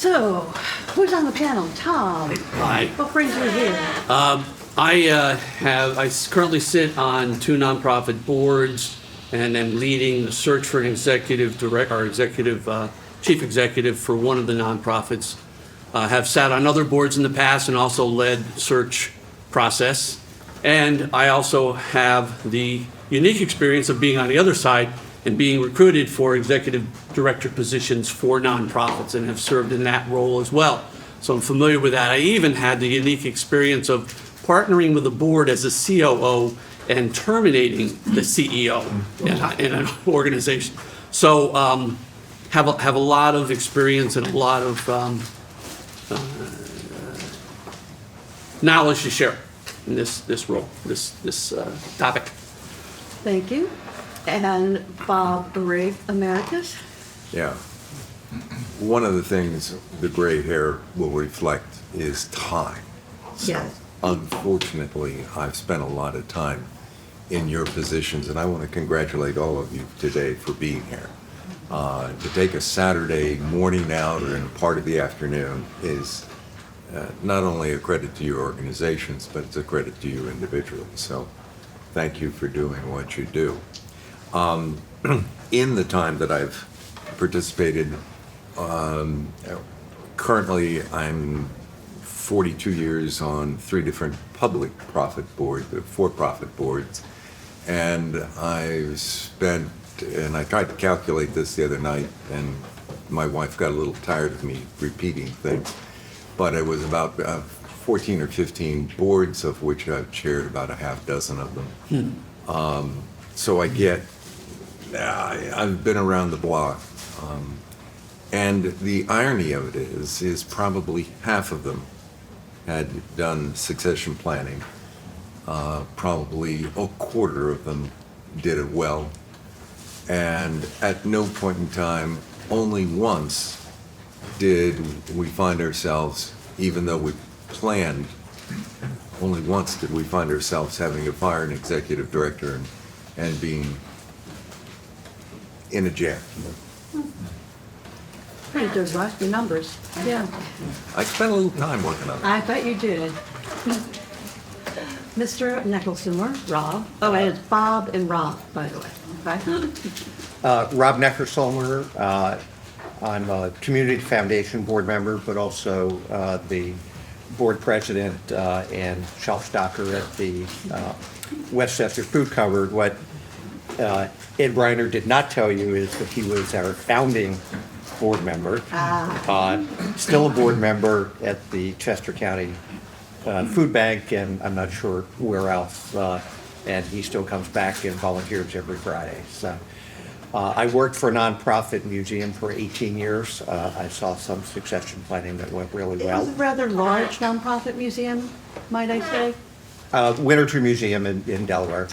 So, who's on the panel? Tom, Hi. what brings you here? I currently sit on two nonprofit boards and am leading the search for an chief executive for one of the nonprofits. Have sat on other boards in the past and also led search process. And I also have the unique experience of being on the other side and being recruited for executive director positions for nonprofits and have served in that role as well. So I'm familiar with that. I even had the unique experience of partnering with the board as a COO and terminating the CEO in an organization. So have a lot of experience and a lot of knowledge to share in this role, this topic. Thank you. And Bob Rigg, Americas. Yeah. One of the things the gray hair will reflect is time. Yes. Unfortunately, I've spent a lot of time in your positions, and I want to congratulate all of you today for being here. To take a Saturday morning out or in part of the afternoon is not only a credit to your organizations, but it's a credit to you individually. So thank you for doing what you do. In the time that I've participated, currently I'm 42 years on 3 different for-profit boards, and I've spent, and I tried to calculate this the other night, and my wife got a little tired of me repeating things, but it was about 14 or 15 boards, of which I've chaired about a half dozen of them. So I've been around the block. And the irony of it is probably half of them had done succession planning. Probably a quarter of them did it well. And at no point in time, only once did we find ourselves, even though we planned, only once did we find ourselves having to fire an executive director and being in a jam. Pretty good, Russ, your numbers. Yeah, I spent a little time working on it. I bet you did. Mr. Necarsulmer, Rob. Oh, and it's Bob and Rob, by the way. Okay. Rob Necarsulmer. I'm a Community Foundation board member, but also the board president and shelf stocker at the Westchester Food Cupboard. What Ed Reiner did not tell you is that he was our founding board member. Still a board member at the Chester County Food Bank, and I'm not sure where else. And he still comes back and volunteers every Friday. So I worked for a nonprofit museum for 18 years. I saw some succession planning that went really It was a well. rather large nonprofit museum, might I say? Winter Tree Museum in Delaware.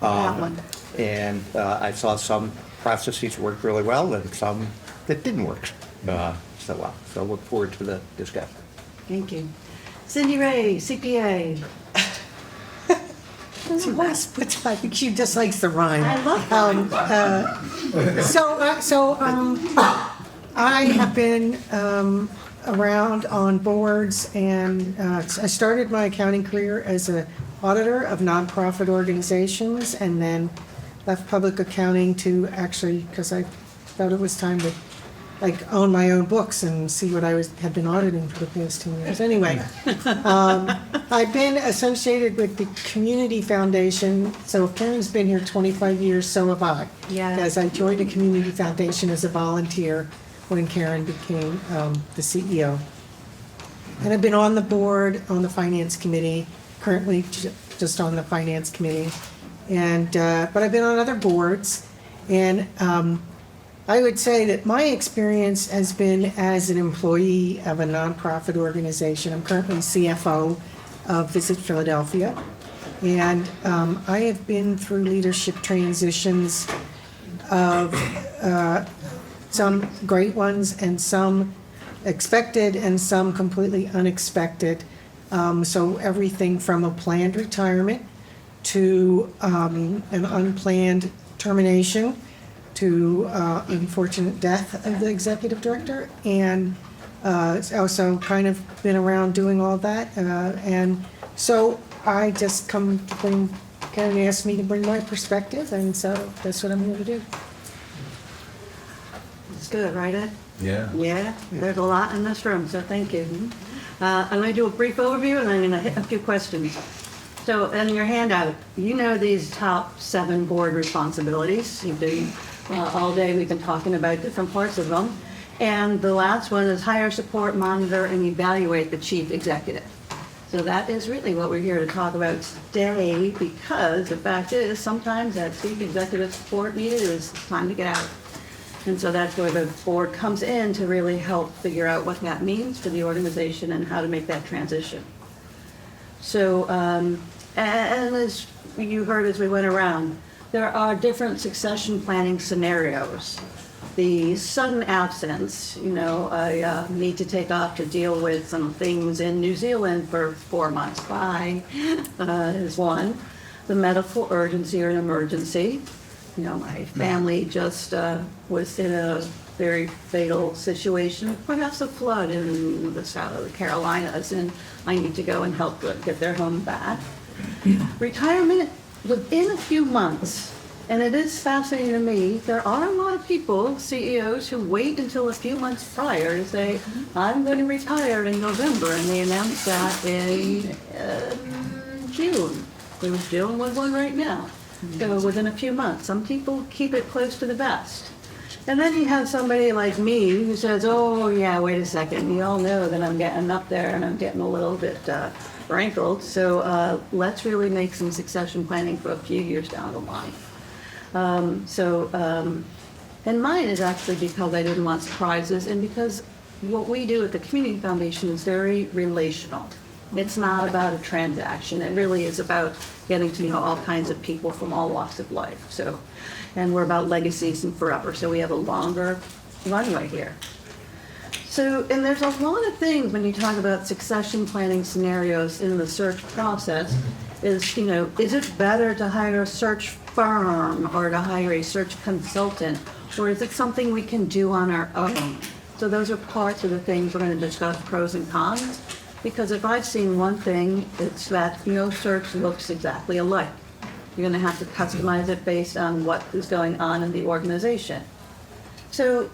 That one. And I saw some processes work really well and some that didn't work so well. So look forward to the discussion. Thank you. Cindy Ray, CPA. She puts, I think she dislikes the rhyme. I love that. I have been around on boards, and I started my accounting career as an auditor of nonprofit organizations, and then left public accounting to actually, because I thought it was time to own my own books and see what had been auditing for the past 10 years. Anyway, I've been associated with the Community Foundation. So if Karen's been here 25 years, so have I. Yeah. Because I joined the Community Foundation as a volunteer when Karen became the CEO. And I've been on the board, on the Finance Committee, currently just on the Finance Committee. And but I've been on other boards, and I would say that my experience has been as an employee of a nonprofit organization. I'm currently CFO of Visit Philadelphia, and I have been through leadership transitions of some great ones and some expected and some completely unexpected. So everything from a planned retirement to an unplanned termination to unfortunate death of the executive director, and Also kind of been around doing all that. And so I just come to bring, kind of asked me to bring my perspective, and so that's what I'm here to do. It's good, right, Ed? Yeah. Yeah, there's a lot in this room, so thank you. I'm going to do a brief overview, and I'm going to hit a few questions. So in your handout, you know these top 7 board responsibilities. You've been, all day we've been talking about different parts of them. And the last one is hire, support, monitor, and evaluate the chief executive. So that is really what we're here to talk about today, because the fact is, sometimes that chief executive support needed is time to get out. And so that's where the board comes in to really help figure out what that means to the organization and how to make that transition. So, and as you heard as we went around, there are different succession planning scenarios. The sudden absence, I need to take off to deal with some things in New Zealand for 4 months. Bye, is one. The medical urgency or an emergency. My family just was in a very fatal situation, perhaps a flood in the south of the Carolinas, and I need to go and help get their home back. Retirement within a few months, and it is fascinating to me, there are a lot of people, CEOs, who wait until a few months prior to say, I'm going to retire in November, and they announce that in June. We're dealing with one right now. So within a few months, some people keep it close to the vest. And then you have somebody like me who says, oh yeah, wait a second, you all know that I'm getting up there and I'm getting a little bit rankled, so let's really make some succession planning for a few years down the line. And mine is actually because I didn't want surprises, and because what we do at the Community Foundation is very relational. It's not about a transaction. It really is about getting to know all kinds of people from all walks of life. So, and we're about legacies and forever. So we have a longer runway here. So, and there's a lot of things when you talk about succession planning scenarios in the search process is, is it better to hire a search firm or to hire a search consultant? Or is it something we can do on our own? So those are parts of the things we're going to discuss, pros and cons. Because if I've seen one thing, it's that no search looks exactly alike. You're going to have to customize it based on what is going on in the organization. So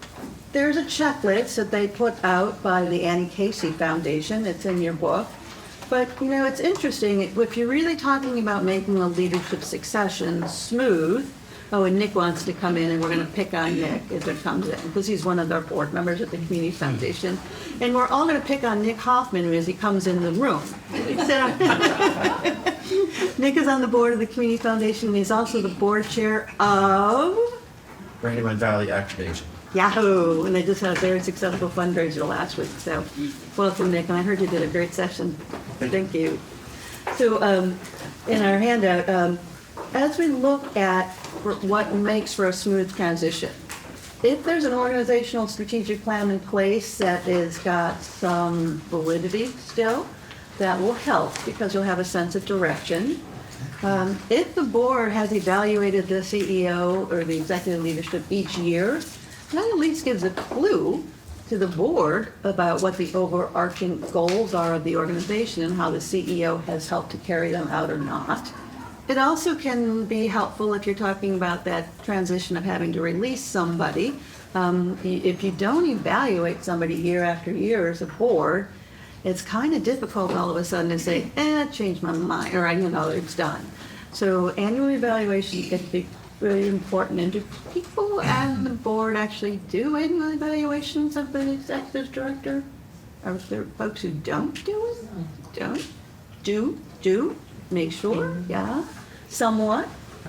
there's a checklist that they put out by the Annie Casey Foundation. It's in your book. But, it's interesting. If you're really talking about making a leadership succession smooth, oh, and Nick wants to come in, and we're going to pick on Nick as it comes in, because he's one of our board members at the Community Foundation. And we're all going to pick on Nick Hoffman as he comes in the room. Nick is on the board of the Community Foundation, and he's also the board chair of Brandywine Valley Activation. Yahoo! And they just had a very successful fundraiser last week. So welcome, Nick, and I heard you did a great session. Thank you. So in our handout, as we look at what makes for a smooth transition, if there's an organizational strategic plan in place that has got some validity still, that will help because you'll have a sense of direction. If the board has evaluated the CEO or the executive leadership each year, that at least gives a clue to the board about what the overarching goals are of the organization and how the CEO has helped to carry them out or not. It also can be helpful if you're talking about that transition of having to release somebody. If you don't evaluate somebody year after year as a board, it's kind of difficult all of a sudden to say, changed my mind, or, it's done. So annual evaluation can be really important. And do people and the board actually do annual evaluations of the executive director? Are there folks who don't do it? Do? Make sure, yeah. Somewhat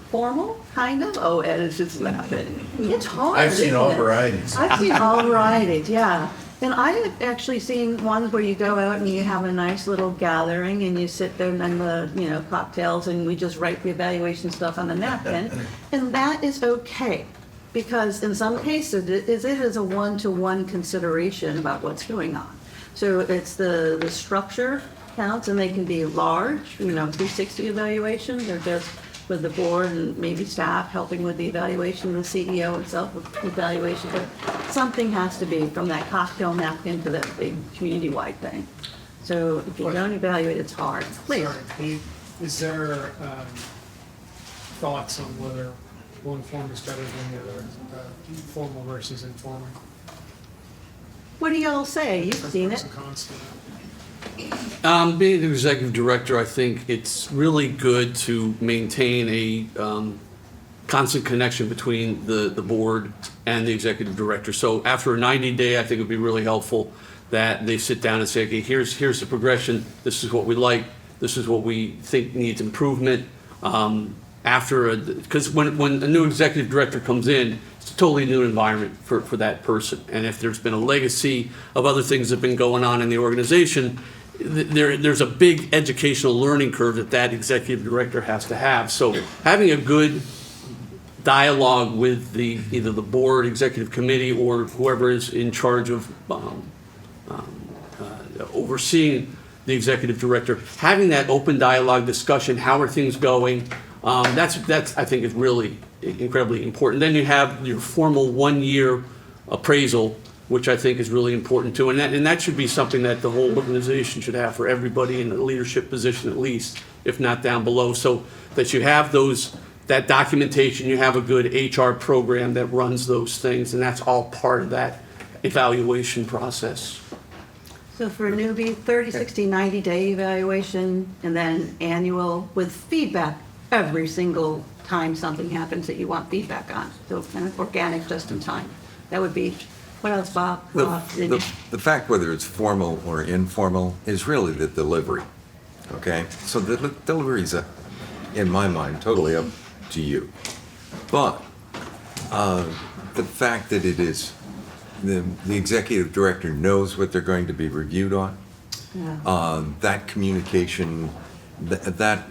formal, kind of. Oh, Ed is just laughing. It's hard. I've seen all isn't it? varieties. I've seen all varieties, yeah. And I have actually seen ones where you go out and you have a nice little gathering and you sit there and the cocktails and we just write the evaluation stuff on the napkin, and that is okay, because in some cases it is a one-to-one consideration about what's going on. So it's the structure counts, and they can be large, 360 evaluations, or just with the board and maybe staff helping with the evaluation, the CEO itself with evaluation, but something has to be from that cocktail napkin to that big community-wide thing. So if you don't evaluate, it's hard. Please. Sorry, is there thoughts on whether one form is better than the other, formal versus informal? What do y'all say? You've seen Pros it. and cons to that. Being the executive director, I think it's really good to maintain a constant connection between the board and the executive director. So after a 90-day, I think it would be really helpful that they sit down and say, okay, here's the progression. This is what we like. This is what we think needs improvement. Because when a new executive director comes in, it's a totally new environment for that person. And if there's been a legacy of other things that have been going on in the organization, there's a big educational learning curve that executive director has to have. So having a good dialogue with either the board, executive committee, or whoever is in charge of overseeing the executive director, having that open dialogue discussion, how are things going, that's I think is really incredibly important. Then you have your formal 1-year appraisal, which I think is really important too. And that should be something that the whole organization should have for everybody in a leadership position at least, if not down below, so that you have that documentation, you have a good HR program that runs those things, and that's all part of that evaluation process. So for a newbie, 30, 60, 90-day evaluation, and then annual with feedback every single time something happens that you want feedback on. So kind of organic, just in time. That would be, what else, Bob? The fact whether it's formal or informal is really the delivery, okay? So the delivery is, in my mind, totally up to you. But the fact that it is, the executive director knows what they're going to be reviewed on, that communication, that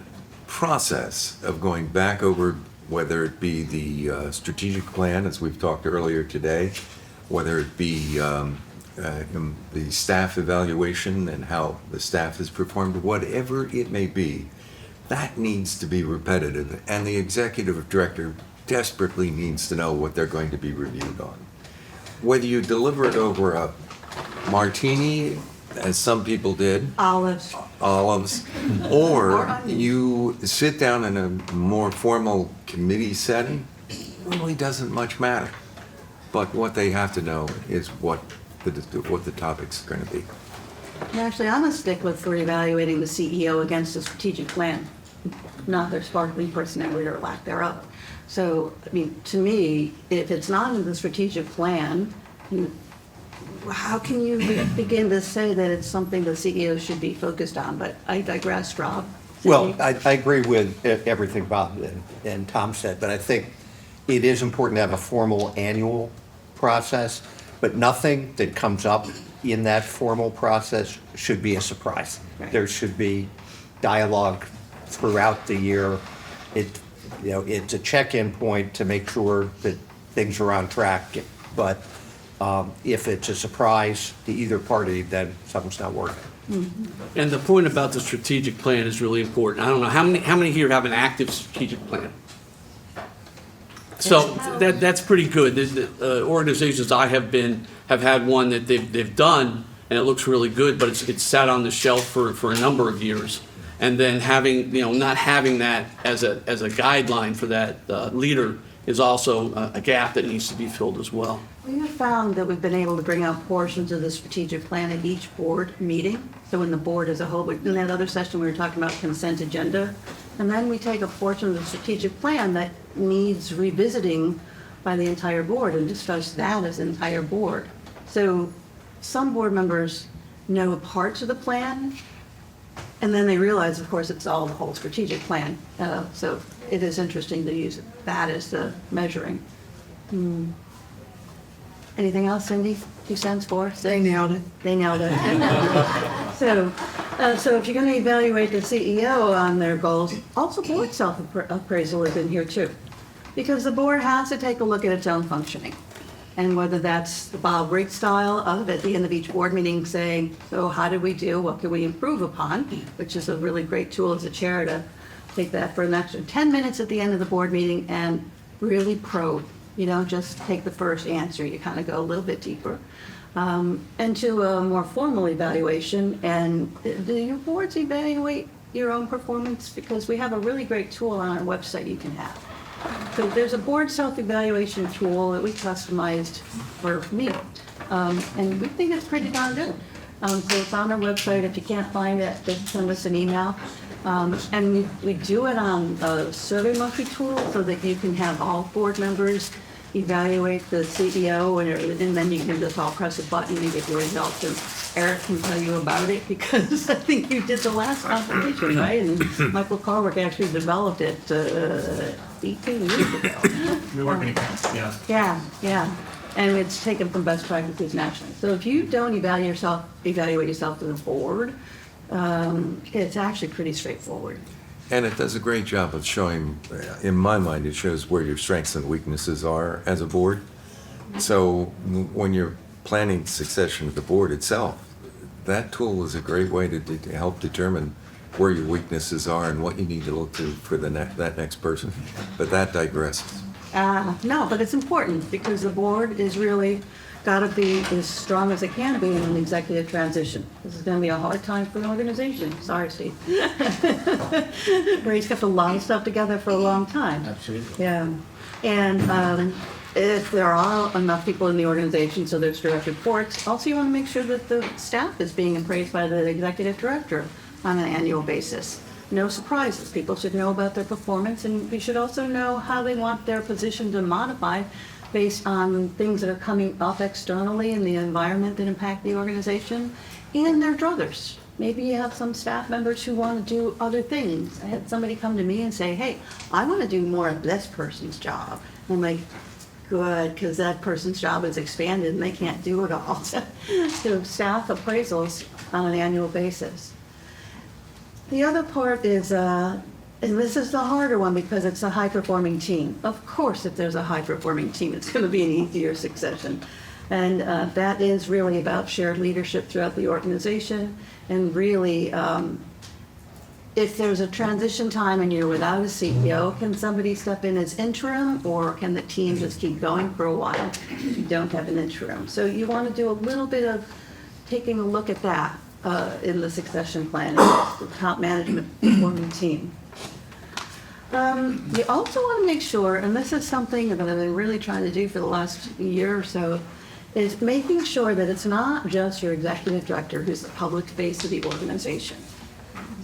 process of going back over, whether it be the strategic plan, as we've talked earlier today, whether it be the staff evaluation and how the staff has performed, whatever it may be, that needs to be repetitive, and the executive director desperately needs to know what they're going to be reviewed on. Whether you deliver it over a martini, as some people did, Olives. or you sit down in a more formal committee setting, really doesn't much matter. But what they have to know is what the topic's going to be. And actually, I'm a stickler for evaluating the CEO against the strategic plan, not their sparkling personality or lack thereof. So, I mean, to me, if it's not in the strategic plan, how can you begin to say that it's something the CEO should be focused on? But I digress, Rob. Well, I agree with everything Bob and Tom said, but I think it is important to have a formal annual process, but nothing that comes up in that formal process should be a surprise. Right. There should be dialogue throughout the year. It's a check-in point to make sure that things are on track, but if it's a surprise to either party, then something's not working. And the point about the strategic plan is really important. I don't know, how many here have an active strategic plan? So that's pretty good. The organizations I have had one that they've done, and it looks really good, but it's sat on the shelf for a number of years. And then not having that as a guideline for that leader is also a gap that needs to be filled as well. We have found that we've been able to bring out portions of the strategic plan at each board meeting. So when the board as a whole, in that other session, we were talking about consent agenda. And then we take a portion of the strategic plan that needs revisiting by the entire board and discuss that as an entire board. So some board members know parts of the plan, and then they realize, of course, it's all the whole strategic plan. So it is interesting to use that as the measuring. Anything else, Cindy? 2 cents for? They nailed it. They nailed it. So if you're going to evaluate the CEO on their goals, also board self-appraisal is in here too. Because the board has to take a look at its own functioning. And whether that's the Bob Rigg style of at the end of each board meeting saying, so how did we do? What can we improve upon? Which is a really great tool as a chair to take that for an extra 10 minutes at the end of the board meeting and really probe. You don't just take the first answer, you kind of go a little bit deeper. Into a more formal evaluation, and do your boards evaluate your own performance? Because we have a really great tool on our website you can have. So there's a board self-evaluation tool that we customized for me, and we think it's pretty darn good. So it's on our website. If you can't find it, just send us an email. And we do it on a SurveyMonkey tool so that you can have all board members evaluate the CEO, and then you can just all press a button and get your results. And Eric can tell you about it because I think you did the last competition, right? And Michael Carwick actually developed it 18 years ago. We're working against, yeah. Yeah, yeah. And it's taken from best practices nationally. So if you don't evaluate yourself to the board, it's actually pretty straightforward. And it does a great job of showing, in my mind, it shows where your strengths and weaknesses are as a board. So when you're planning succession of the board itself, that tool is a great way to help determine where your weaknesses are and what you need to look to for that next person. But that digresses. No, but it's important because the board is really got to be as strong as it can be in an executive transition. This is going to be a hard time for the organization. Sorry, Steve. Ray's kept a lot of stuff together for a long time. Absolutely. Yeah. And if there are enough people in the organization, so there's direct reports, also you want to make sure that the staff is being appraised by the executive director on an annual basis. No surprises. People should know about their performance, and we should also know how they want their position to modify based on things that are coming up externally in the environment that impact the organization and their druthers. Maybe you have some staff members who want to do other things. I had somebody come to me and say, hey, I want to do more of this person's job. And I'm like, good, because that person's job is expanded and they can't do it all. So staff appraisals on an annual basis. The other part is, and this is the harder one because it's a high-performing team. Of course, if there's a high-performing team, it's going to be an easier succession. And that is really about shared leadership throughout the organization. And really, if there's a transition time and you're without a CEO, can somebody step in as interim, or can the team just keep going for a while if you don't have an interim? So you want to do a little bit of taking a look at that in the succession plan, the top management performing team. You also want to make sure, and this is something that I've been really trying to do for the last year or so, is making sure that it's not just your executive director who's the public face of the organization.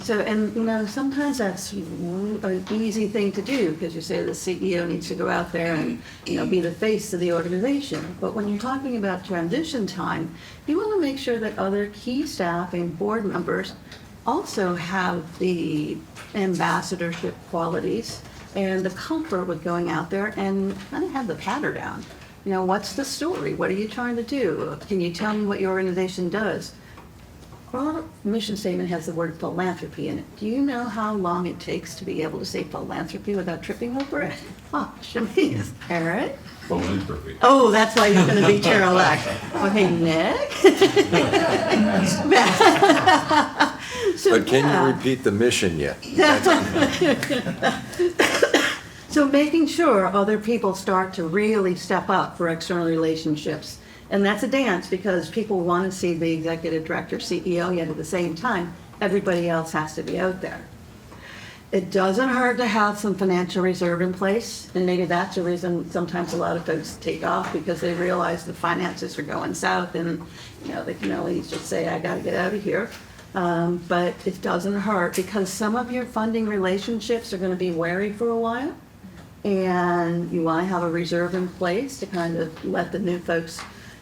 So, and sometimes that's an easy thing to do because you say the CEO needs to go out there and, be the face of the organization. But when you're talking about transition time, you want to make sure that other key staff and board members also have the ambassadorship qualities and the comfort with going out there and kind of have the patter down. What's the story? What are you trying to do? Can you tell me what your organization does? Our mission statement has the word philanthropy in it. Do you know how long it takes to be able to say philanthropy without tripping over it? Oh, Shamiz. Eric? Philanthropy. Oh, that's why you're going to be chair-elect. Okay, Nick? So, But can you repeat the mission yet? So making sure other people start to really step up for external relationships. And that's a dance because people want to see the executive director, CEO, yet at the same time, everybody else has to be out there. It doesn't hurt to have some financial reserve in place, and maybe that's the reason sometimes a lot of folks take off because they realize the finances are going south and, they can only just say, I got to get out of here. But it doesn't hurt because some of your funding relationships are going to be wary for a while, and you want to have a reserve in place to kind of let the new folks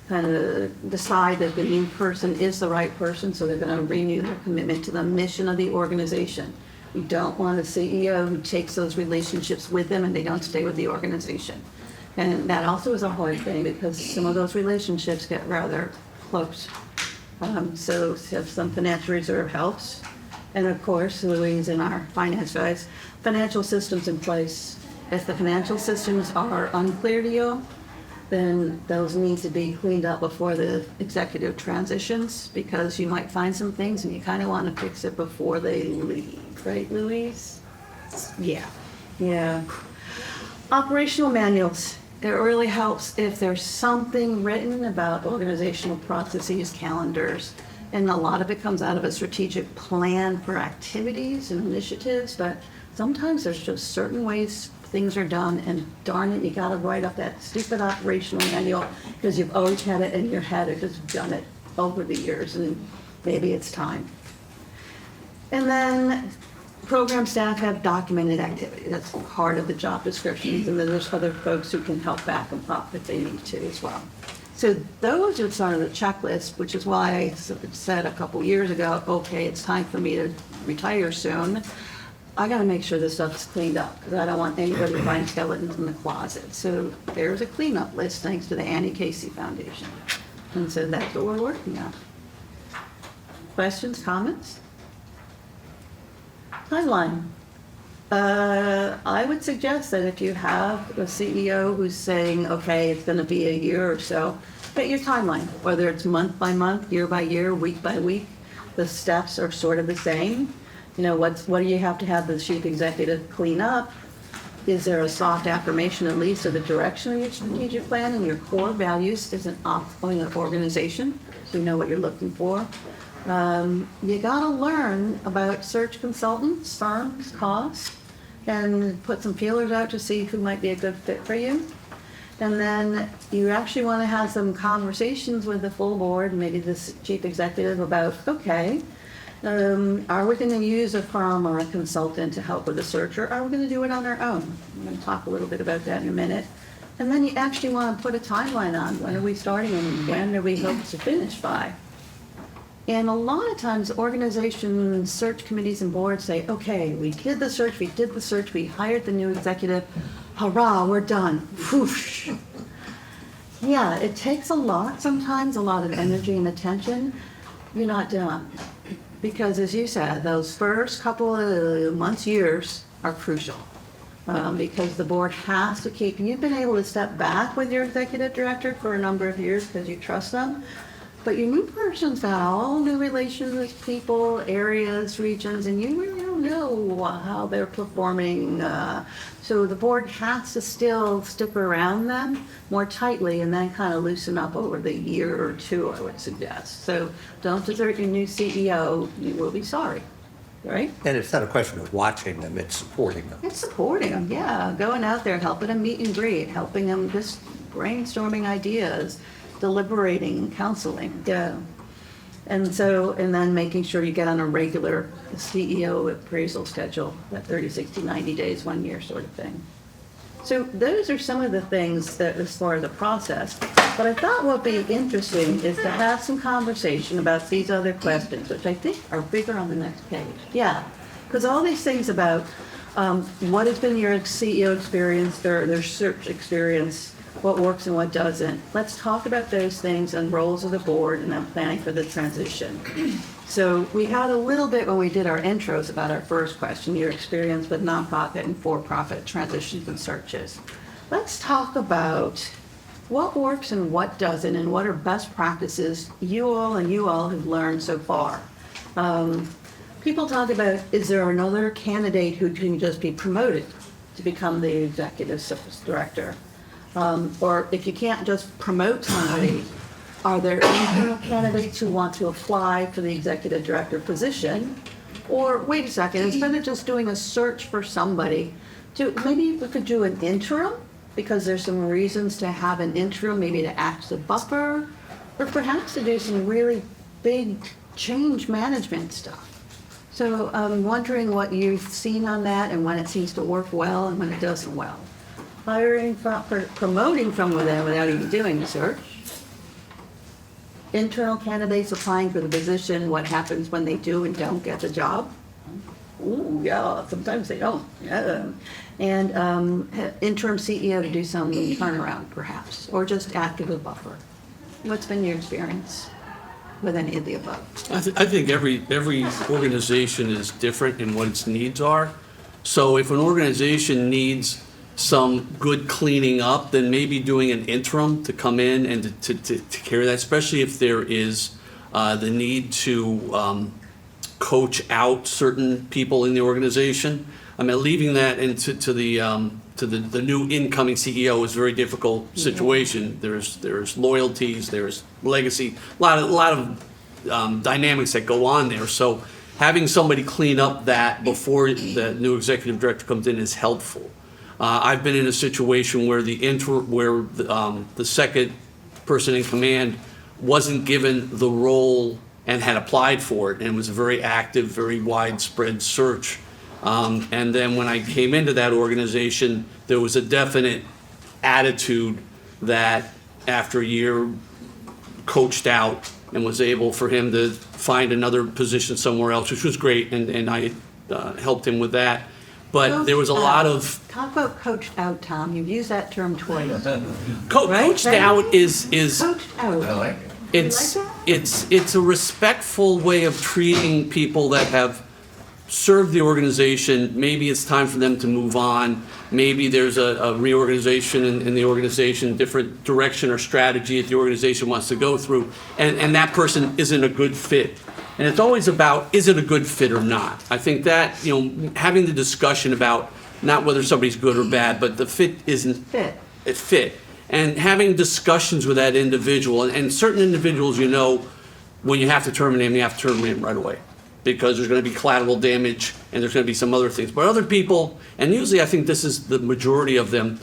kind of decide that the new person is the right person, so they're going to renew their commitment to the mission of the organization. You don't want a CEO who takes those relationships with them and they don't stay with the organization. And that also is a hard thing because some of those relationships get rather close. So to have some financial reserve helps. And of course, Louise and our finance guys, financial systems in place. If the financial systems are unclear to you, then those need to be cleaned up before the executive transitions because you might find some things and you kind of want to fix it before they leave. Right, Louise? Yeah. Yeah. Operational manuals. It really helps if there's something written about organizational processes, calendars, and a lot of it comes out of a strategic plan for activities and initiatives, but sometimes there's just certain ways things are done, and darn it, you gotta write up that stupid operational manual because you've always had it in your head or just done it over the years, and maybe it's time. And then program staff have documented activity. That's part of the job descriptions, and then there's other folks who can help back them up if they need to as well. So those are sort of the checklist, which is why I said a couple years ago, okay, it's time for me to retire soon. I gotta make sure this stuff's cleaned up, because I don't want anybody to find skeletons in the closet. So there's a cleanup list thanks to the Annie Casey Foundation. And so that's what we're working on. Questions, comments? Timeline. I would suggest that if you have a CEO who's saying, okay, it's gonna be a year or so, get your timeline, whether it's month by month, year by year, week by week. The steps are sort of the same. You know, what do you have to have the chief executive clean up? Is there a soft affirmation at least of the direction of your strategic plan and your core values as an ongoing organization, so you know what you're looking for? You gotta learn about search consultants, firms, costs, and put some feelers out to see who might be a good fit for you. And then you actually want to have some conversations with the full board, maybe the chief executive, about, okay, are we going to use a firm or a consultant to help with the search, or are we going to do it on our own? I'm going to talk a little bit about that in a minute. And then you actually want to put a timeline on when are we starting and when do we hope to finish by. And a lot of times organizations, search committees and boards say, okay, we did the search, we hired the new executive, hurrah, we're done. Whoosh. Yeah, it takes a lot sometimes, a lot of energy and attention. You're not done. Because as you said, those first couple of months, years are crucial. Because the board has to keep, you've been able to step back with your executive director for a number of years because you trust them. But your new person's got all new relations with people, areas, regions, and you really don't know how they're performing. So the board has to still stick around them more tightly and then kind of loosen up over the year or two, I would suggest. So don't desert your new CEO, you will be sorry, right? And it's not a question of watching them, it's supporting them. It's supporting them, yeah. Going out there, helping them meet and greet, helping them just brainstorming ideas, deliberating, counseling, yeah. And then making sure you get on a regular CEO appraisal schedule, that 30, 60, 90 days, 1 year sort of thing. So those are some of the things that as far as the process. But I thought what would be interesting is to have some conversation about these other questions, which I think are bigger on the next page. Yeah, because all these things about what has been your CEO experience, their search experience, what works and what doesn't. Let's talk about those things and roles of the board and then planning for the transition. So we had a little bit when we did our intros about our first question, your experience with nonprofit and for-profit transitions and searches. Let's talk about what works and what doesn't and what are best practices you all have learned so far. People talk about, is there another candidate who can just be promoted to become the executive service director? Or if you can't just promote somebody, are there internal candidates who want to apply for the executive director position? Or wait a second, instead of just doing a search for somebody, maybe we could do an interim, because there's some reasons to have an interim, maybe to act as a buffer, or perhaps to do some really big change management stuff. So I'm wondering what you've seen on that and when it seems to work well and when it doesn't well. Hiring, promoting from within without even doing the search. Internal candidates applying for the position, what happens when they do and don't get the job? Ooh, yeah, sometimes they don't. Yeah. And interim CEO to do some turnaround, perhaps, or just act as a buffer. What's been your experience with any of the above? I think every organization is different in what its needs are. So if an organization needs some good cleaning up, then maybe doing an interim to come in and to carry that, especially if there is the need to coach out certain people in the organization. I mean, leaving that into to the new incoming CEO is a very difficult situation. There's loyalties, there's legacy, a lot of dynamics that go on there. So having somebody clean up that before the new executive director comes in is helpful. I've been in a situation where the second person in command wasn't given the role and had applied for it, and it was a very active, very widespread search. And then when I came into that organization, there was a definite attitude that after a year coached out and was able for him to find another position somewhere else, which was great, and I helped him with that. But there was a lot of Talk about coached out, Tom. You've used that term twice. Right? coached out is Coached out. I like it. it's You like it's a respectful way of treating people that have served the organization. Maybe it's time for them to move on. Maybe there's a reorganization in the organization, different direction or strategy that the organization wants to go through, and that person isn't a good fit. And it's always about, is it a good fit or not? I think that, having the discussion about not whether somebody's good or bad, but the fit isn't Fit. it fit. And having discussions with that individual, and certain individuals, when you have to terminate them, you have to terminate them right away, because there's going to be collateral damage and there's going to be some other things. But other people, and usually I think this is the majority of them,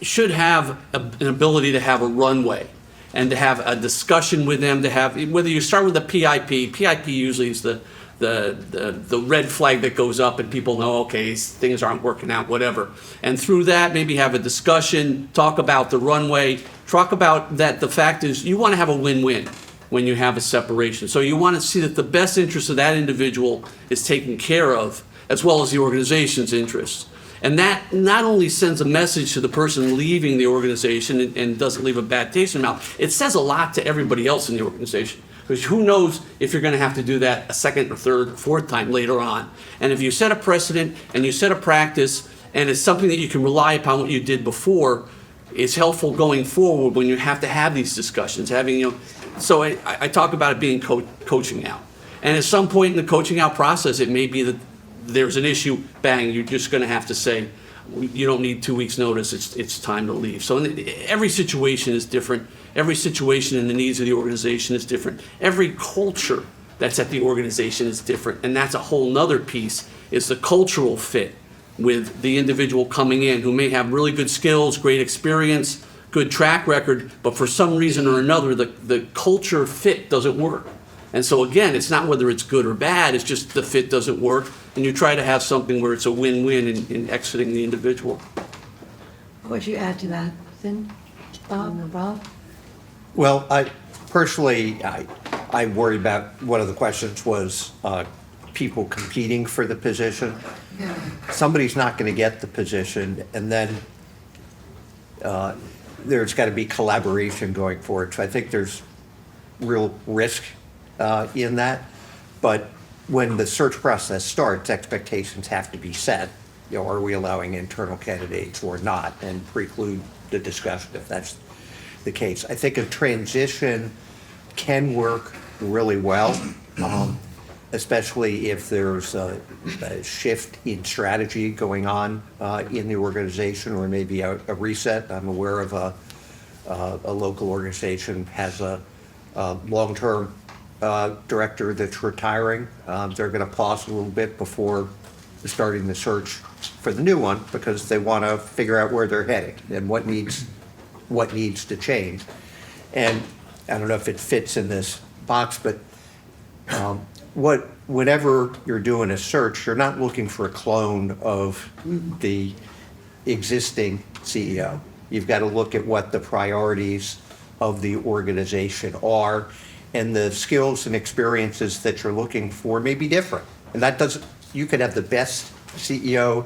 should have an ability to have a runway and to have a discussion with them, to have, whether you start with a PIP usually is the red flag that goes up and people know, okay, things aren't working out, whatever. And through that, maybe have a discussion, talk about the runway, talk about that the fact is you want to have a win-win when you have a separation. So you want to see that the best interest of that individual is taken care of, as well as the organization's interests. And that not only sends a message to the person leaving the organization and doesn't leave a bad taste in their mouth, it says a lot to everybody else in the organization. Because who knows if you're going to have to do that a second or third or fourth time later on. And if you set a precedent and you set a practice and it's something that you can rely upon what you did before, it's helpful going forward when you have to have these discussions. So I talk about it being coaching out. And at some point in the coaching out process, it may be that there's an issue, bang, you're just going to have to say, you don't need 2 weeks' notice, it's time to leave. So every situation is different. Every situation and the needs of the organization is different. Every culture that's at the organization is different. And that's a whole nother piece, is the cultural fit with the individual coming in who may have really good skills, great experience, good track record, but for some reason or another, the culture fit doesn't work. And so again, it's not whether it's good or bad, it's just the fit doesn't work. And you try to have something where it's a win-win in exiting the individual. What would you add to that, Finn? Bob or Bob? Well, I personally, I worry about, one of the questions was people competing for the position. Somebody's not going to get the position, and then there's got to be collaboration going forward. So I think there's real risk in that. But when the search process starts, expectations have to be set. Are we allowing internal candidates or not, and preclude the discussion if that's the case. I think a transition can work really well, especially if there's a shift in strategy going on in the organization, or maybe a reset. I'm aware of a local organization has a long-term director that's retiring. They're going to pause a little bit before starting the search for the new one, because they want to figure out where they're heading and what needs to change. And I don't know if it fits in this box, but whenever you're doing a search, you're not looking for a clone of the existing CEO. You've got to look at what the priorities of the organization are, and the skills and experiences that you're looking for may be different. And that doesn't, you could have the best CEO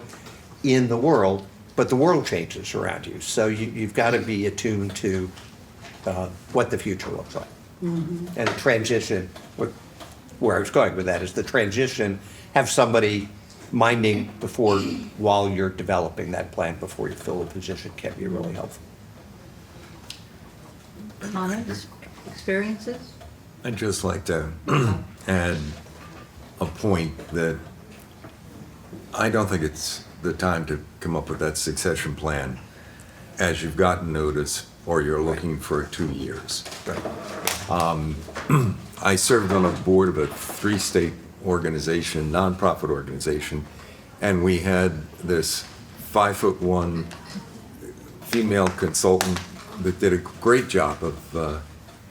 in the world, but the world changes around you. So you've got to be attuned to what the future looks like. Mm-hmm. And the transition, where I was going with that is the transition, have somebody minding while you're developing that plan before you fill a position can be really helpful. Comments, experiences? I'd just like to add a point that I don't think it's the time to come up with that succession plan as you've gotten notice or you're looking for 2 years. I served on a board of a 3-state organization, nonprofit organization, and we had this 5'1" female consultant that did a great job of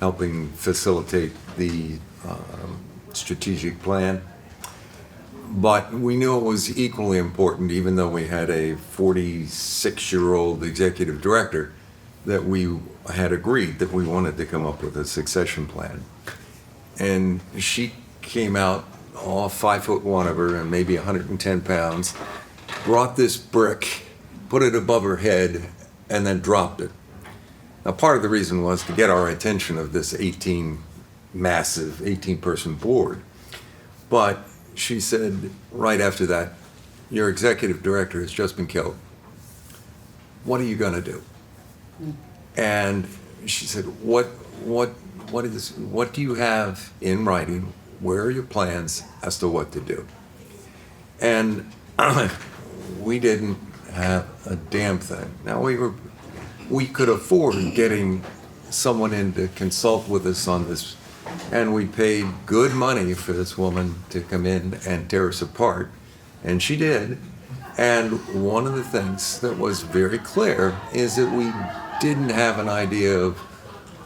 helping facilitate the strategic plan. But we knew it was equally important, even though we had a 46-year-old executive director, that we had agreed that we wanted to come up with a succession plan. And she came out, all 5'1" of her and maybe 110 pounds, brought this brick, put it above her head, and then dropped it. Now, part of the reason was to get our attention of this massive 18-person board. But she said right after that, your executive director has just been killed. What are you going to do? And she said, what do you have in writing? Where are your plans as to what to do? And we didn't have a damn thing. Now, we could afford getting someone in to consult with us on this, and we paid good money for this woman to come in and tear us apart, and she did. And one of the things that was very clear is that we didn't have an idea of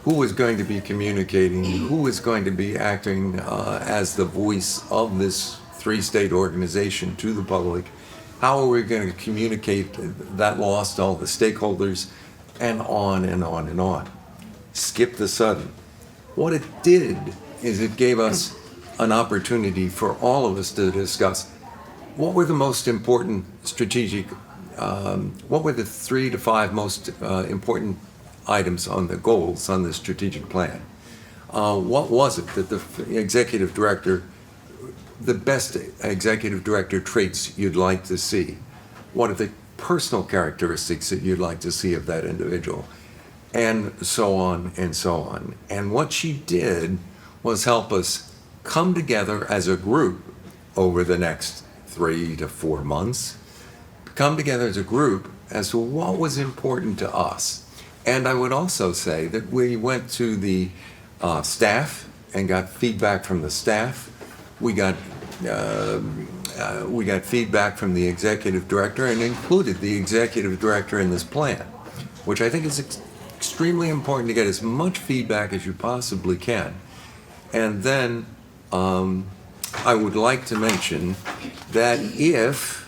who was going to be communicating, who was going to be acting as the voice of this 3-state organization to the public. How are we going to communicate that loss to all the stakeholders, and on and on and on. Skip the sudden. What it did is it gave us an opportunity for all of us to discuss what were the most important strategic, what were the 3 to 5 most important items on the goals on the strategic plan. What was it that the executive director, the best executive director traits you'd like to see? What are the personal characteristics that you'd like to see of that individual? And so on and so on. And what she did was help us come together as a group over the next 3 to 4 months, come together as a group as to what was important to us. And I would also say that we went to the staff and got feedback from the staff. We got feedback from the executive director and included the executive director in this plan, which I think is extremely important to get as much feedback as you possibly can. And then I would like to mention that if,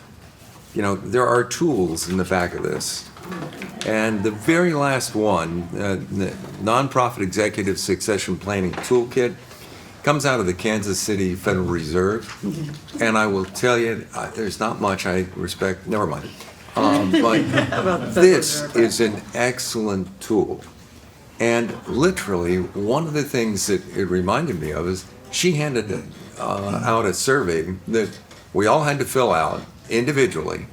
there are tools in the back of this, and the very last one, the Nonprofit Executive Succession Planning Toolkit, comes out of the Kansas City Federal Reserve, and I will tell you, there's not much I respect, never mind. But this is an excellent tool. And literally, one of the things that it reminded me of is she handed out a survey that we all had to fill out individually.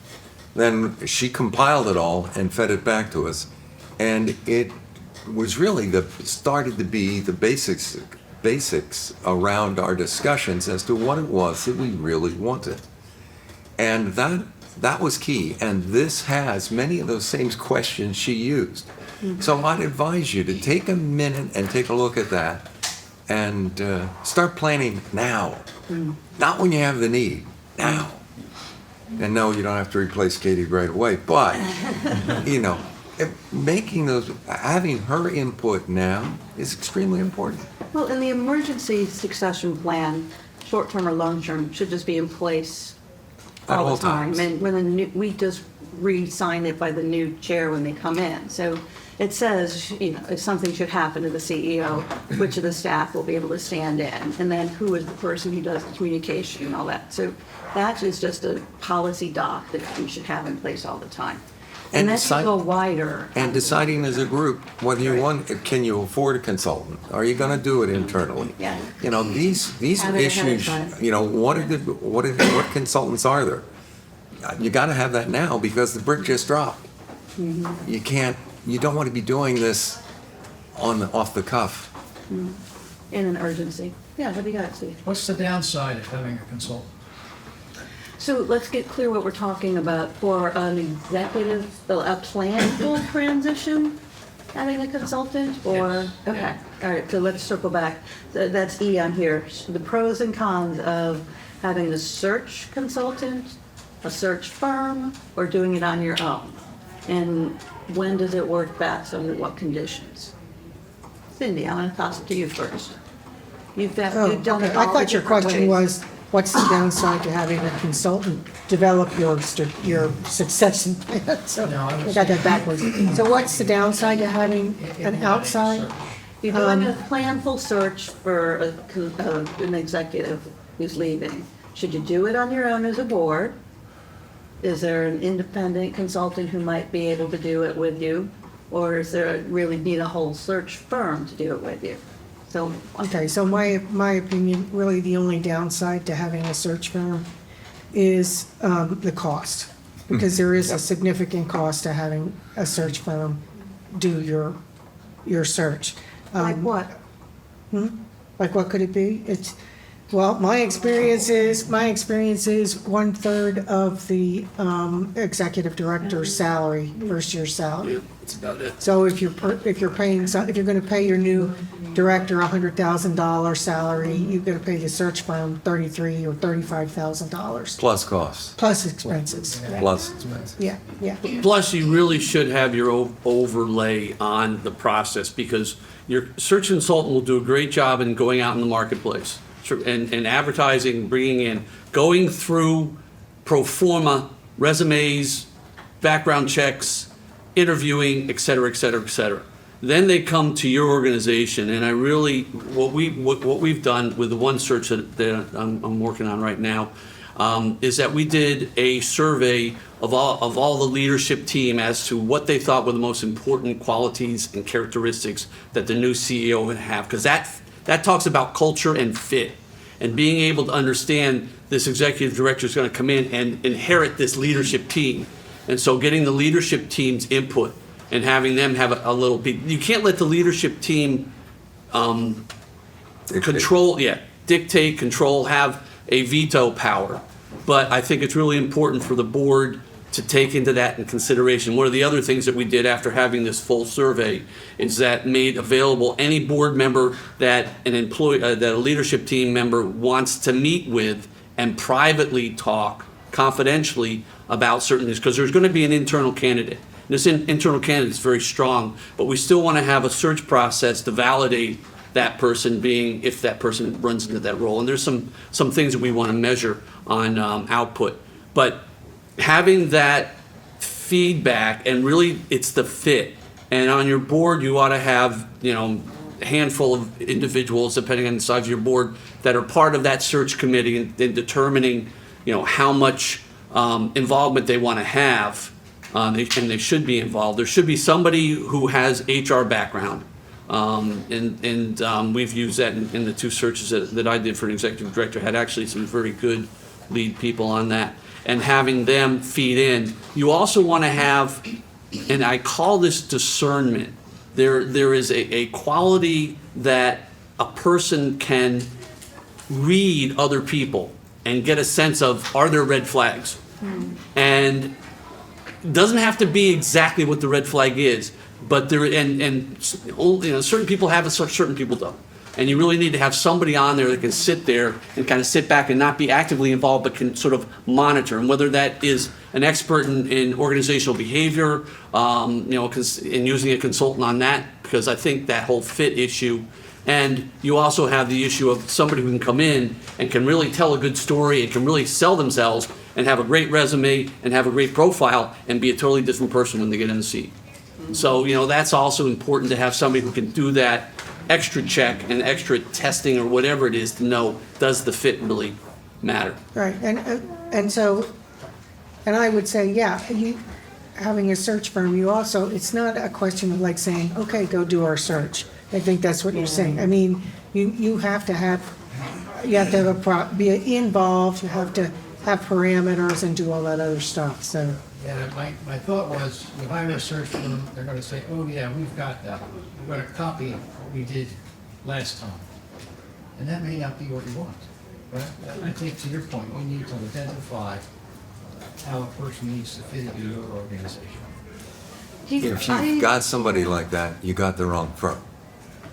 Then she compiled it all and fed it back to us. And it was really started to be the basics around our discussions as to what it was that we really wanted. And that was key. And this has many of those same questions she used. Mm-hmm. So I'd advise you to take a minute and take a look at that and start planning now. Mm-hmm. Not when you have the need, now. And no, you don't have to replace Katie right away, but, having her input now is extremely important. Well, in the emergency succession plan, short-term or long-term, should just be in place all the time. And when we just re-sign it by the new chair when they come in. So it says, if something should happen to the CEO, which of the staff will be able to stand in, and then who is the person who does the communication and all that. So that is just a policy doc that we should have in place all the time. And that should go wider. And deciding as a group whether you want, can you afford a consultant? Are you going to do it internally? Yeah. These issues, what consultants are there? You got to have that now because the brick just dropped. Mm-hmm. You don't want to be doing this off the cuff. Mm-hmm. In an urgency. Yeah, what do you got, Steve? What's the downside of having a consultant? So let's get clear what we're talking about. For an executive, a planful transition, having a consultant, or, okay, all right, so let's circle back. That's E on here. The pros and cons of having a search consultant, a search firm, or doing it on your own? And when does it work best, under what conditions? Cindy, I'm gonna toss it to you first. You've done Oh, it all okay. I thought your different question ways. was, what's the downside to having a consultant develop your succession plan? So No, I I was- got that backwards. So what's the downside to having an outside? You're doing a planful search for an executive who's leaving. Should you do it on your own as a board? Is there an independent consultant who might be able to do it with you? Or is there really need a whole search firm to do it with you? So, Okay, so my opinion, really the only downside to having a search firm is the cost. Because there is a significant cost to having a search firm do your search. like what? Like what could it be? Well, my experience is 1/3 of the executive director's salary, first year's salary. That's about it. So if you're gonna pay your new director $100,000 salary, you're gonna pay the search firm $33,000 or $35,000 Plus costs, plus expenses. plus expenses. Yeah, yeah. Plus, you really should have your overlay on the process, because your search consultant will do a great job in going out in the marketplace and advertising, bringing in, going through pro forma resumes, background checks, interviewing, et cetera, et cetera, et cetera. Then they come to your organization, and I really, what we've done with the one search that I'm working on right now, is that we did a survey of all the leadership team as to what they thought were the most important qualities and characteristics that the new CEO would have, because that talks about culture and fit, and being able to understand this executive director is going to come in and inherit this leadership team. And so getting the leadership team's input and having them have a little bit, you can't let the leadership team dictate, control, have a veto power. But I think it's really important for the board to take into that in consideration. One of the other things that we did after having this full survey is that made available any board member that an employee, that a leadership team member wants to meet with and privately talk confidentially about certain things, because there's going to be an internal candidate. This internal candidate is very strong, but we still want to have a search process to validate that person, being if that person runs into that role. And there's some things that we want to measure on output. But having that feedback, and really it's the fit. And on your board, you ought to have, a handful of individuals, depending on the size of your board, that are part of that search committee in determining, how much involvement they want to have. And they should be involved. There should be somebody who has HR background. And we've used that in the two searches that I did for an executive director, had actually some very good lead people on that. And having them feed in. You also want to have, and I call this discernment. There is a quality that a person can read other people and get a sense of, are there red flags? And it doesn't have to be exactly what the red flag is, but certain people have it, certain people don't. And you really need to have somebody on there that can sit there and kind of sit back and not be actively involved, but can sort of monitor. And whether that is an expert in organizational behavior, and using a consultant on that, because I think that whole fit issue. And you also have the issue of somebody who can come in and can really tell a good story and can really sell themselves and have a great resume and have a great profile and be a totally different person when they get in the seat. So, that's also important, to have somebody who can do that extra check and extra testing or whatever it is to know, does the fit really matter? Right, and so, and I would say, having a search firm, it's not a question of like saying, okay, go do our search. I think that's what you're saying. I mean, you have to be involved, you have to have parameters and do all that other stuff, so. Yeah, my thought was, you hire a search firm, they're gonna say, oh yeah, we've got that. We're gonna copy what we did last time. And that may not be what you want. I think to your point, we need to identify how a person needs to fit into your organization. If you've got somebody like that, you got the wrong firm.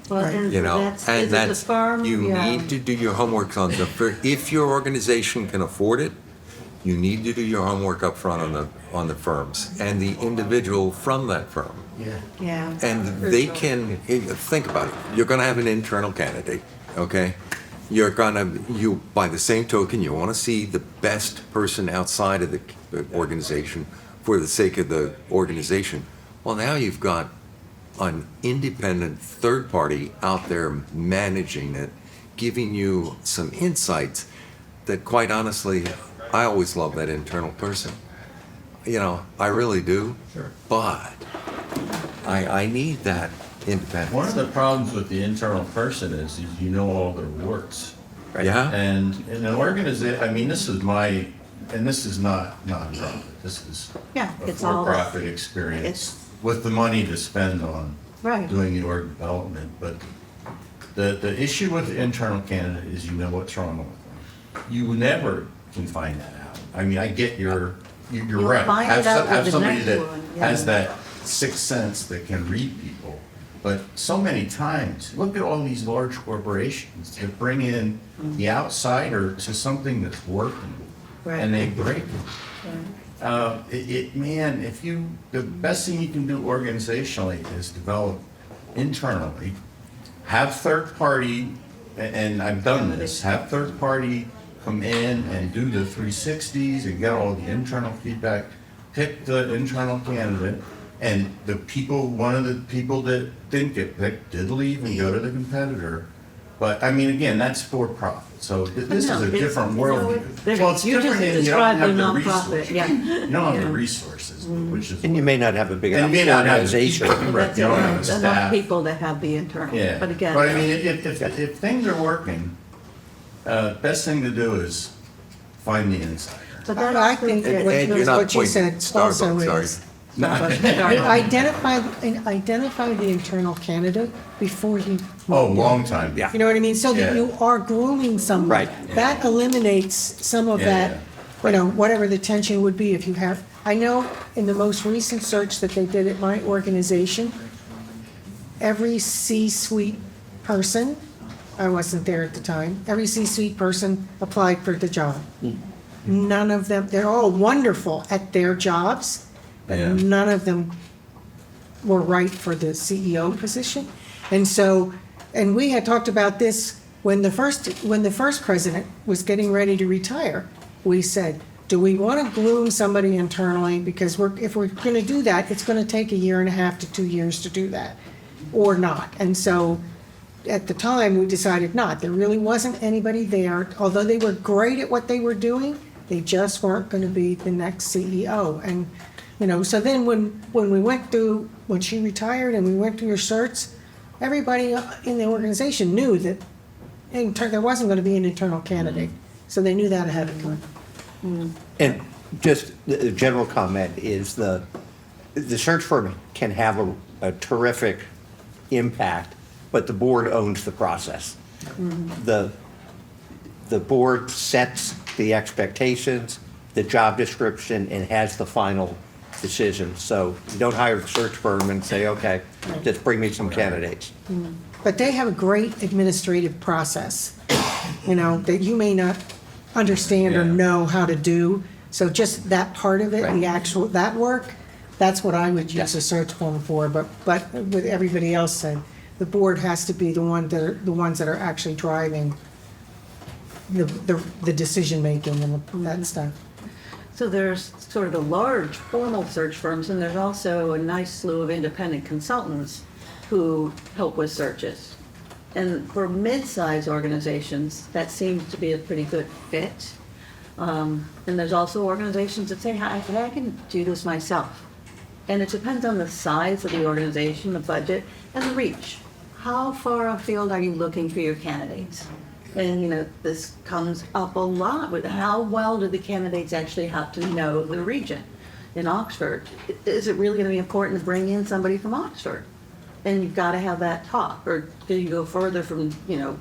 Well, and You know, that's, and is it the that's, firm? you Yeah. need to do your homework on if your organization can afford it, you need to do your homework up front on the firms and the individual from that firm. Yeah. Yeah. And they can, think about it, you're gonna have an internal candidate, okay? By the same token, you wanna see the best person outside of the organization for the sake of the organization. Well, now you've got an independent third party out there managing it, giving you some insights that, quite honestly, I always love that internal person. You know, I really do. Sure. But I need that One independence. of the problems with the internal person is you know all their warts. Yeah? And in an organization, I mean, this is not nonprofit, this is Yeah, a it's all- for-profit experience it's- with the money to spend on Right. doing the org development. But the issue with the internal candidate is you know what's wrong with them. You never can find that out. I mean, I get you're You'll right. find Have it out have with the somebody next that one, yeah. has that sixth sense that can read people. But so many times, look at all these large corporations that bring in the outsider to something that's working, Right. and they break it. Man, the best thing you can do organizationally is develop internally, have third party, and I've done this, have third party come in and do the 360s and get all the internal feedback, pick the internal candidate, and one of the people that didn't get picked did leave and go to the competitor. But, I mean, again, that's for profit, so this no, is a it's- different no, world. it- Well, it's you just different in you don't described have the the nonprofit, resources. yeah. You don't have Yeah. the resources, which is. And you may not have a big And enough you may not have the organization. people. Right, That's you don't have it. the Enough staff. people that have the internal. Yeah, But again. But I mean, if things are working, best thing to do is find the insider. But that I also think gets- Ed, you're not what you pointing said also Starbucks, sorry. is, Sorry. identify the internal candidate before you. Oh, long time. Yeah. You know what I mean? So that Yeah. you are grooming someone. Right. That eliminates some of Yeah, that, you know, whatever the tension would be if you have, I know in the most recent search that they did at my organization, every C-suite person, I wasn't there at the time, every C-suite person applied for the job. None of them, they're all wonderful at their jobs, but Yeah. none of them were right for the CEO position. And so, and we had talked about this when the first president was getting ready to retire. We said, do we want to groom somebody internally? Because if we're going to do that, it's going to take 1.5 to 2 years to do that, or not. And so at the time, we decided not. There really wasn't anybody there. Although they were great at what they were doing, they just weren't going to be the next CEO. And, you know, so then when she retired and we went through her certs, everybody in the organization knew that there wasn't going to be an internal candidate. So they knew that ahead of time. And just the general comment is the search firm can have a terrific impact, but the board owns the process. The board sets the expectations, the job description, and has the final decision. So you don't hire the search firm and say, okay, just bring me some candidates. But they have a great administrative process, you know, that you may not understand or Yeah. know how to do. So just that part of it, Right. that work, that's what I would use a search firm for. But with everybody else said, the board has to be the ones that are actually driving the decision-making and that stuff. So there's sort of the large formal search firms, and there's also a nice slew of independent consultants who help with searches. And for mid-sized organizations, that seems to be a pretty good fit. And there's also organizations that say, I can do this myself. And it depends on the size of the organization, the budget, and the reach. How far afield are you looking for your candidates? And, you know, this comes up a lot with how well do the candidates actually have to know the region? In Oxford, is it really going to be important to bring in somebody from Oxford? And you've got to have that talk, or do you go further from,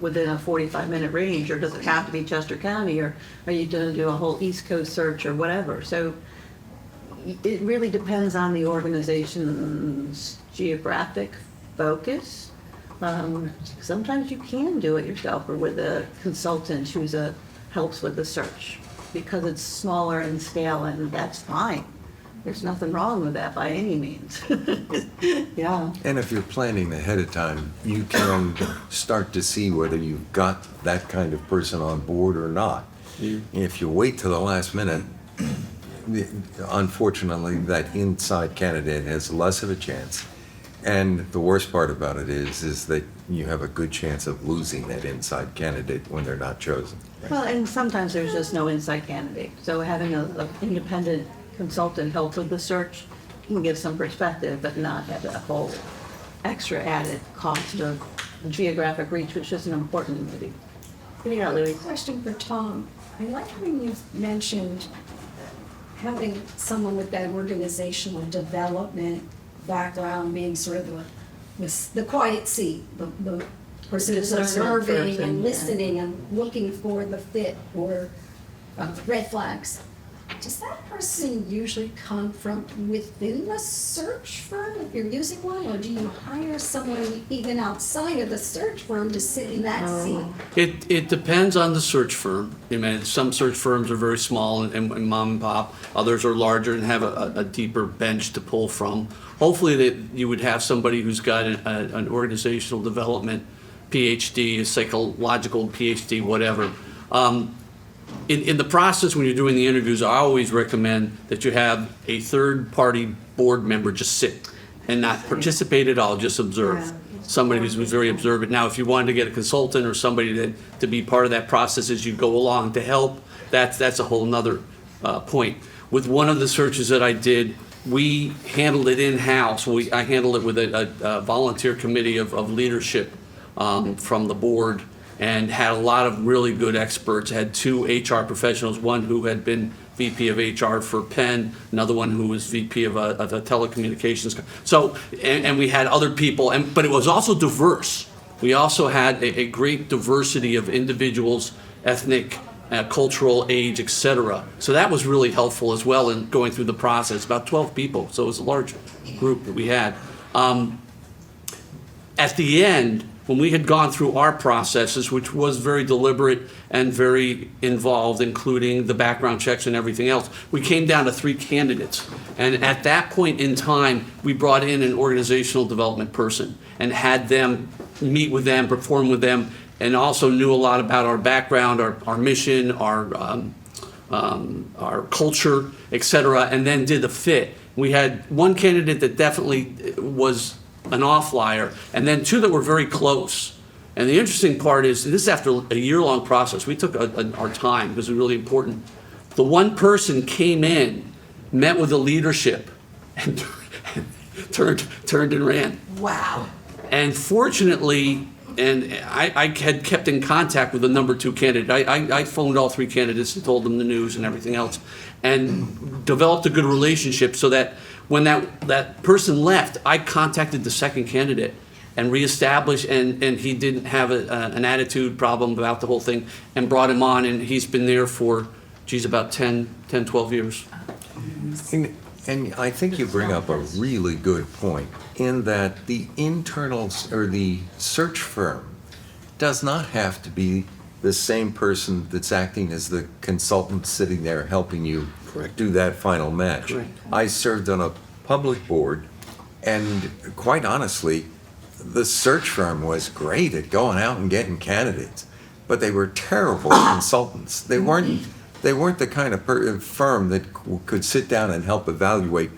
within a 45-minute range, or does it have to be Chester County, or are you going to do a whole East Coast search or whatever? So it really depends on the organization's geographic focus. Sometimes you can do it yourself or with a consultant who's helps with the search because it's smaller in scale, and that's fine. There's nothing wrong with that by any means. Yeah. And if you're planning ahead of time, you can start to see whether you've got that kind of person on board or not. If you wait till the last minute, unfortunately, that inside candidate has less of a chance. And the worst part about it is that you have a good chance of losing that inside candidate when they're not chosen. Well, and sometimes there's just no inside candidate. So having an independent consultant help with the search can give some perspective, but not have that whole extra added cost of geographic reach, which isn't important to me. Yeah, Louis. Question for Tom. I like when you mentioned having someone with that organizational development background being sort of the quiet seat, the person who's Discernment observing person, and yeah. listening and looking for the fit or red flags. Does that person usually come from within the search firm if you're using one, or do you hire someone even outside of the search firm to sit in that seat? It depends on the search firm. I mean, some search firms are very small and mom and pop. Others are larger and have a deeper bench to pull from. Hopefully that you would have somebody who's got an organizational development PhD, a psychological PhD, whatever. In the process, when you're doing the interviews, I always recommend that you have a third-party board member just sit and not participate at all, just observe. Yeah. Somebody who's very observant. Now, if you wanted to get a consultant or somebody to be part of that process as you go along to help, that's a whole nother point. With one of the searches that I did, we handled it in-house. I handled it with a volunteer committee of leadership from the board, and had a lot of really good experts. Had two HR professionals, one who had been VP of HR for Penn, another one who was VP of a telecommunications. So, and we had other people, but it was also diverse. We also had a great diversity of individuals, ethnic, cultural, age, etc. So that was really helpful as well in going through the process. About 12 people, so it was a large group that we had. At the end, when we had gone through our processes, which was very deliberate and very involved, including the background checks and everything else, we came down to 3 candidates. And at that point in time, we brought in an organizational development person and had them meet with them, perform with them, and also knew a lot about our background, our mission, our culture, et cetera, and then did the fit. We had one candidate that definitely was an off-lier, and then 2 that were very close. And the interesting part is, this is after a year-long process. We took our time because it was really important. The one person came in, met with the leadership, and turned and ran. Wow. And fortunately, and I had kept in contact with the number 2 candidate. I phoned all 3 candidates and told them the news and everything else, and developed a good relationship so that when that person left, I contacted the second candidate and reestablished, and he didn't have an attitude problem about the whole thing, and brought him on, and he's been there for, about 10, 12 years. And I think you bring up a really good point in that the internals or the search firm does not have to be the same person that's acting as the consultant sitting there helping you do that final match. Correct. I served on a public board, and quite honestly, the search firm was great at going out and getting candidates, but they were terrible consultants. They weren't the kind of firm that could sit down and help evaluate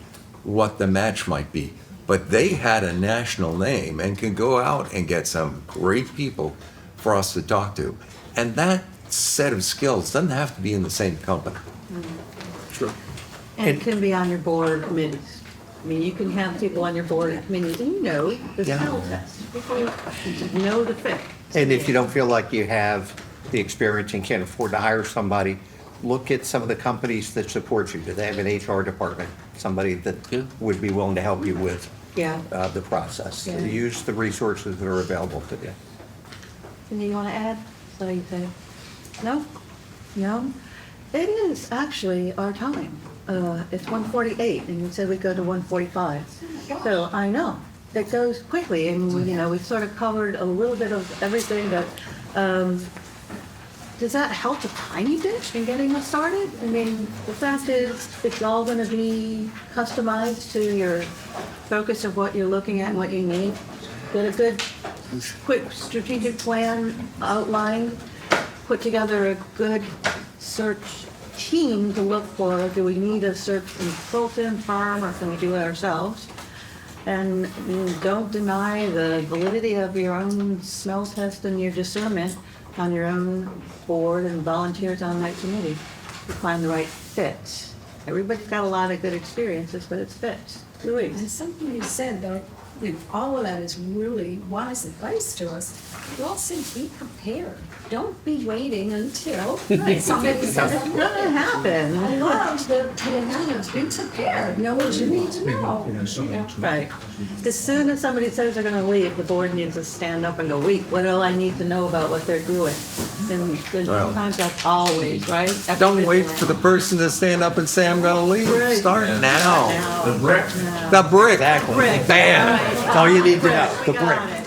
what the match might be. But they had a national name and could go out and get some great people for us to talk to. And that set of skills doesn't have to be in the same company. Sure. And it can be on your board committees. I mean, you can have people on your board committees, and you know the Yeah. skill test. People know the fit. And if you don't feel like you have the experience and can't afford to hire somebody, look at some of the companies that support you. Do they have an HR department? Somebody that Yeah. would be willing to help you with Yeah. the process. Yeah. Use the resources that are available to you. Anything you want to add? So you say, no? No? It is actually our time. It's 1:48, and you said we go to 1:45. So I know, it goes quickly, and, we've sort of covered a little bit of everything, but does that help a tiny bit in getting us started? I mean, the fact is, it's all going to be customized to your focus of what you're looking at and what you need. Get a good, quick strategic plan outlined, put together a good search team to look for, do we need a search consultant firm, or can we do it ourselves? And don't deny the validity of your own smell test and your discernment on your own board and volunteers on that committee to find the right fit. Everybody's got a lot of good experiences, but it's fit. Louise? And something you said, though, all of that is really wise advice to us. You all said be prepared. Don't be waiting until somebody says, It's gonna happen. I love the be prepared. Know what you need to know. Right. As soon as somebody says they're gonna leave, the board needs to stand up and go, wait, what do I need to know about what they're doing? And sometimes that's always, right? Don't wait for the person to stand up and say, I'm gonna leave. Right. Start now. Now. The brick. The brick. Exactly. Brick. Bam. All right. That's all you need to know, the We got brick. it.